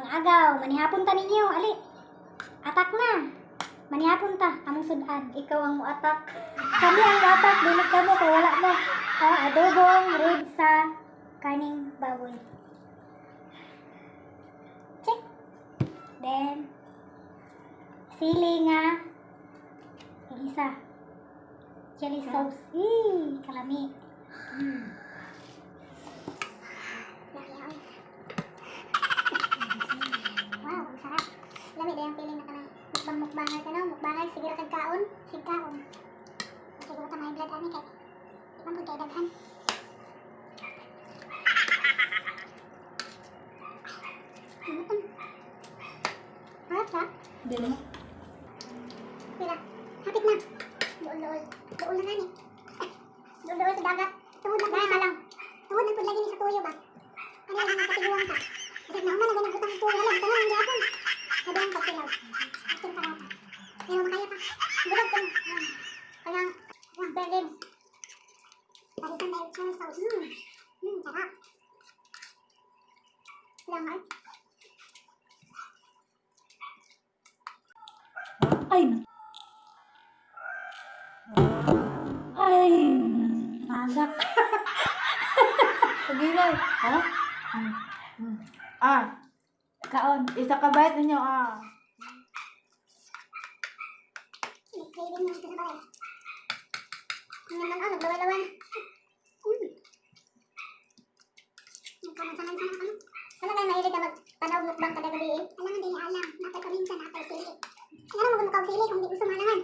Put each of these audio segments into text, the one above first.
Mga agaw, manihapon ta ninyo, ali. Atak na. Manihapon ta, among sudan. Ikaw ang muatak. Kami ang muatak, dinig ka mo, kay wala mo. Adobong rib sa kaning baboy. Check. Then, sili nga. Yung isa. Chili sauce. Kalami. Wow, ang sarap. Lami na yung feeling na kanang mukbangal ka na. Mukbangal, siguro kagkaon. Sigkaon. Siguro ka may blood ani kay. Ibang kay daghan. Harap ka? Dili. Pila. Hapit na. Dool-dool. Dool na nani. Dool-dool sa dagat. Tuhod na pala lang. Tuhod na pud lagi ni sa tuyo ba? Ano lang ang katiguan ka? Kasi naman na ganang utang tuyo lang. Tanang ang gapon. Hadang pagkilaw. Akin pa rata. Ayaw makaya pa. Bulag ka na. Kaya, berlin. Parisan na yung chili sauce. Sarap. Langal. Ay. Ay. Magak. Pagilay. Ha? Kaon. Isa ka bite ninyo. May craving na sa sabay. Ang naman naglaway-laway. Nagkamansaman sa ano. Ano kayo mahilig na magpanaw mukbang kada gabi eh? Alam hindi niya alam. Napay paminsan, napay sili. Ano mo gumukhaw sili kung di gusto malangan?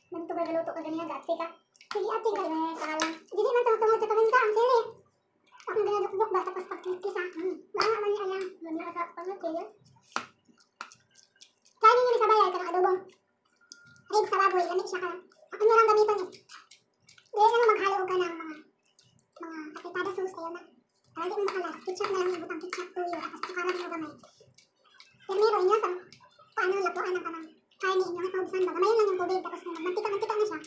Ganito ba galuto ka ganyan? Gatsi ka? Sige ati ka. Hindi man tungtungod sa paminsan ang sili. Akong ginadukduk ba tapos pagkisa. Wala man niya alam. Ganyan ka sa pangit kaya ninyo ni sabay ay kanang adobong rib sa baboy, lamig siya ka lang. Ako nyo lang gamiton eh. Dahil lang maghalo ka ng mga apitada sauce, ayaw na. Para di mo makalas, ketchup na lang ibutang ketchup tuyo, tapos tukaran mo gamay. Pero inyo sa paano lapuan ng kanang kain ninyo, nga paubusan ba, gamayin lang yung tubig, tapos kung mantika na siya,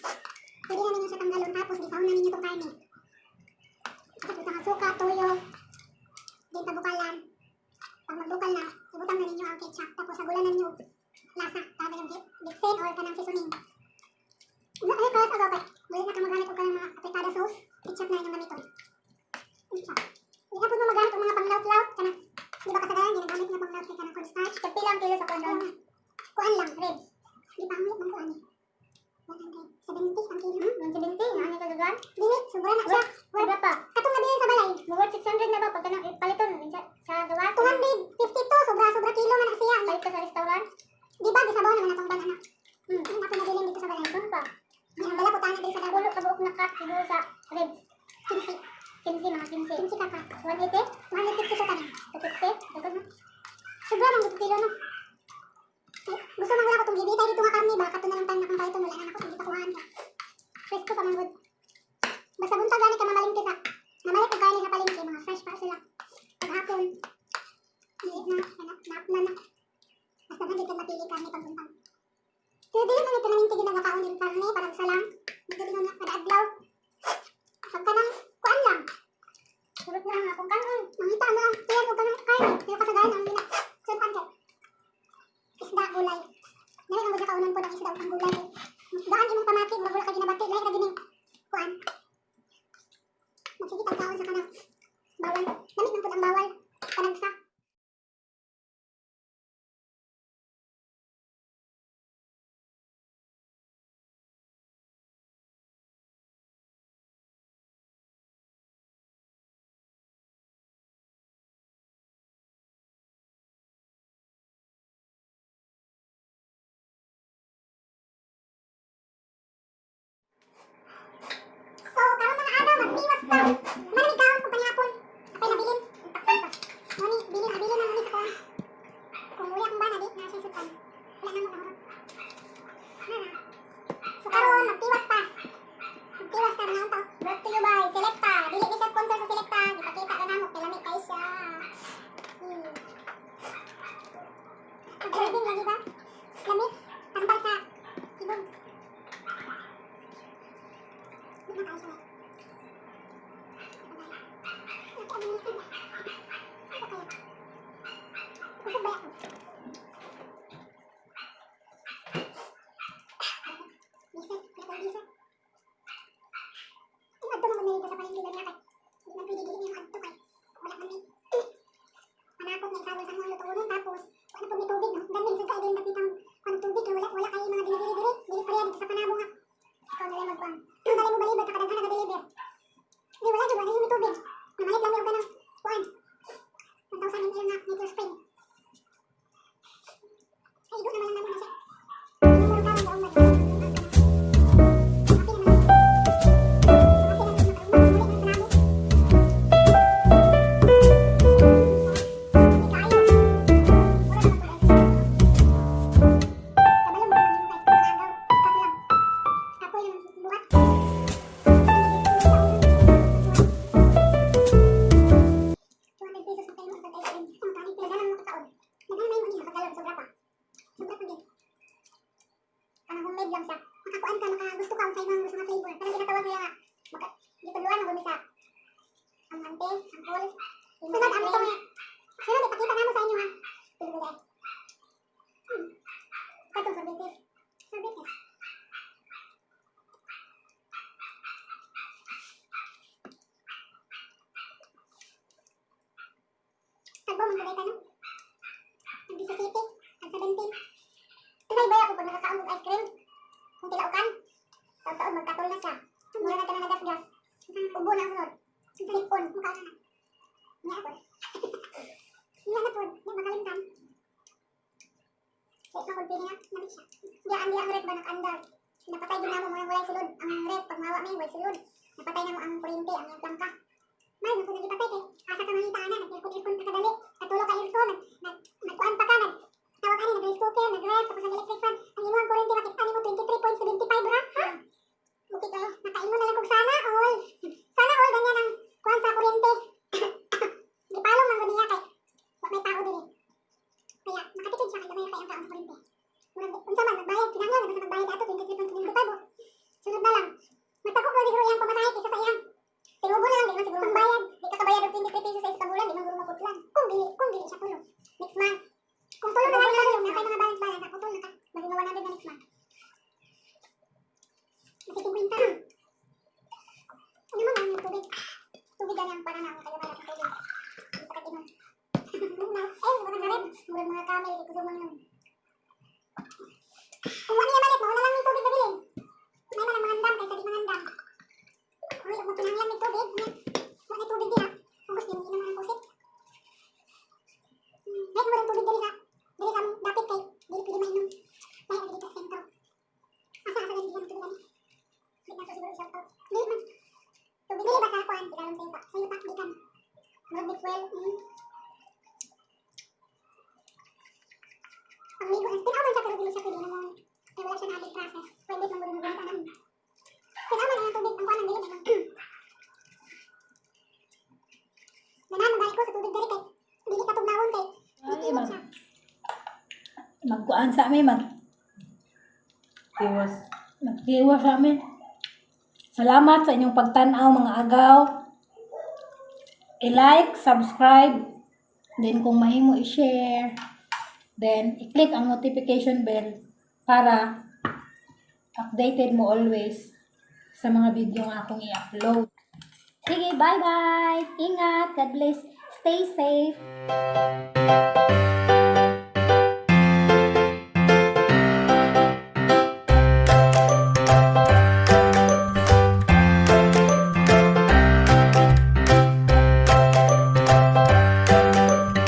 pwede na ninyo siya tanggalon, tapos isahon na ninyo itong kain eh. Tapos butang ang suka, tuyo, din tabukalan. Pag magbukal na, ibutang na ninyo ang ketchup, tapos sagulanan nyo lasa, tawag yung mixin or kanang seasoning. Ay, kalas agaw pa. Muli na ka magamit o kanang mga apitada sauce, ketchup na yung gamiton. Ketchup. Hindi ka po mo magamit o mga panglaut-laut, kanang, di ba kasagalan, ginagamit nga panglaut kay kanang cornstarch. Pilang kilo sa kondon? Kuan lang, red. Di pa ang ulit ng kuan eh. 170 ang kilo. 170? Ano ka dugan? Dili, sobra na siya. Sobra pa? Katong nabilin sa balay. Mugod 600 na ba pag paliton sa gawa? 252, sobra kilo man na siya. Palit ka sa restaurant? Di ba, di sabaw naman natong banana. Ang ako nabilin dito sa balay. Doon pa? Ang bala po tayo dito sa dagat. Pulo ka buok na cut siguro sa ribs. 15. 15 mga 15. 15 ka ka. 180? 150 sa tanin. 250? Dagod na. Sobra man dito kilo no. Gusto man wala ko itong gibitay dito nga karni ba? Kato na lang tayo na kung tayo wala na ako hindi pa kuhaan ka. Fresh ko pa man good. Basta buntag gani ka mamalingki sa. Namalik ko gani sa palingki. Mga fresh pa sila. Paghapon. Na. Basta na dito mapili karni pag buntag. Pero dili man ito namin tigil na makaon yung karni. Parang isa lang. Dito din na kada adlaw. Pagka nang kuan lang. Surot na akong kanon. Mangita mo lang. Tiyan o kanang kain. Pero kasagayan ang gina. Sunpan ka. Isda, gulay. Dali ang mga kaunan po ng isda utang gulay. Daan imong pamati, mga gulay ka ginabati. Lahat na gining kuan. Magsigit ang kaon sa kanang bawal. Lamit ng pud ang bawal. Kanagsa. So, karon mga araw, magbiwas ka. Malamig kaon kung panihapon. Apay nabilin. Muni, bilin na muni sa kuan. Kung uli akong bana, di, na siya sutan. Wala na mo kahurot. So, karon, magtiwas pa. Magtiwas ka, mga untaw. Brought to you by Selecta. Dili di siya sponsor sa Selecta. Ipakita ka na mo, kailamig kayo siya. Mag-craving lagi ba? Lamig. Tambal sa ibon. Di na kayo siya. ngayon na Nature Spring. Ay, doon naman lang namin siya. Namuro ka lang daw ba? Makakuan ka, makagusto ka, unsay mga gusto nga flavor. Kanang ginatawag nila nga, gituluan ang gumisa. Ang ante, ang hol. Sunod, ang ito nga. Sunod, ipakita nga mo sa inyo ha. Pili guys. Katong sorbetes. Sorbetes. Tagbo, magkagay ka no? Ang 17, ang 17. Tunay ba ako pag nakakaamog ice cream? Kung tilaukan, taon-taon magkatol na siya. Mura na ka na nagas-gas. Ubo na ang sunod. Sipon, mukha na na. Niya ako. Niya na po, niya makalimtan. Wait, makulpini na, nabit siya. Diya, ang red ba nag-andar? Napatay din na mo mga walay sulod. Ang red, pag mawa may walay sulod. Napatay na mo ang kuryente, ang yung plangka. May, nung kung nagipatay kay, asa ka mahitaan na, nag-irkon-irkon ka kadali. Katulog ka irko, nagkuan pa ka, tawag ka nag-rice cooker, nag-ref, tapos nag-electric fan. Ang imuang kuryente, bakit ani mo 23.75 ra? Ha? Buti kayo, nakaimo na lang kung sana all. Sana all, ganyan ang kuhan sa kuryente. Di palong lang guniya kay, wag may tao din eh. Kaya, nakatipid siya kay gamay kay ang taong kuryente. Unsa man, nagbayad, kinanglan, nagbayad ato, 23.75 oh. Sunod na lang. Matako mo siguro iyang pamasahe kaysa sa iyang. Pero ubo na lang, di man siguro magbayad. Di ka kabayad og 23 pesos sa isang bulan, di man siguro maputlan. Kung dili siya tulo. Next month. Kung tulo na lang, nakay mga balance, ako tulo na ka. Basi nga 100 na next month. Kasi 50 lang. Ano man ang tubig? Tubig ganyan para na kayo para sa tubig. Hindi pa katinon. Wala na rin. Murag mga camel, di ko suman yun. Kung wala niya malit, mauna lang yung tubig na bilhin. May man ang mangandam kaysa di mangandam. Uy, huwag mo pinanglan ng tubig. Huwag na tubig din ha. Kung gusto yung naman ang pusit. May murang tubig dali sa dapit kay dili pwede mainom. May ang dito sa sentro. Asa ganyan tubig ani? Di na to siguro isang tao. Dili man. Tubig dili ba sa kuan? Di kalong sa yutak di kan. Murag di fuel. Ang ligo ang tinawan siya pero dili siya pwede naman. Kaya wala siya na process. Pwede nang murag tanan. Tinawan ang tubig ang kuan dili naman. Nanan balik ko sa tubig diri kay dili ka tugnawon kay. Ay, magkuan sa amin, magkiwas sa amin. Salamat sa inyong pagtanaw mga agaw. I-like, subscribe, then kung mahimo i-share, then i-click ang notification bell para updated mo always sa mga video nga akong i-upload. Sige, bye-bye! Ingat! God bless! Stay safe!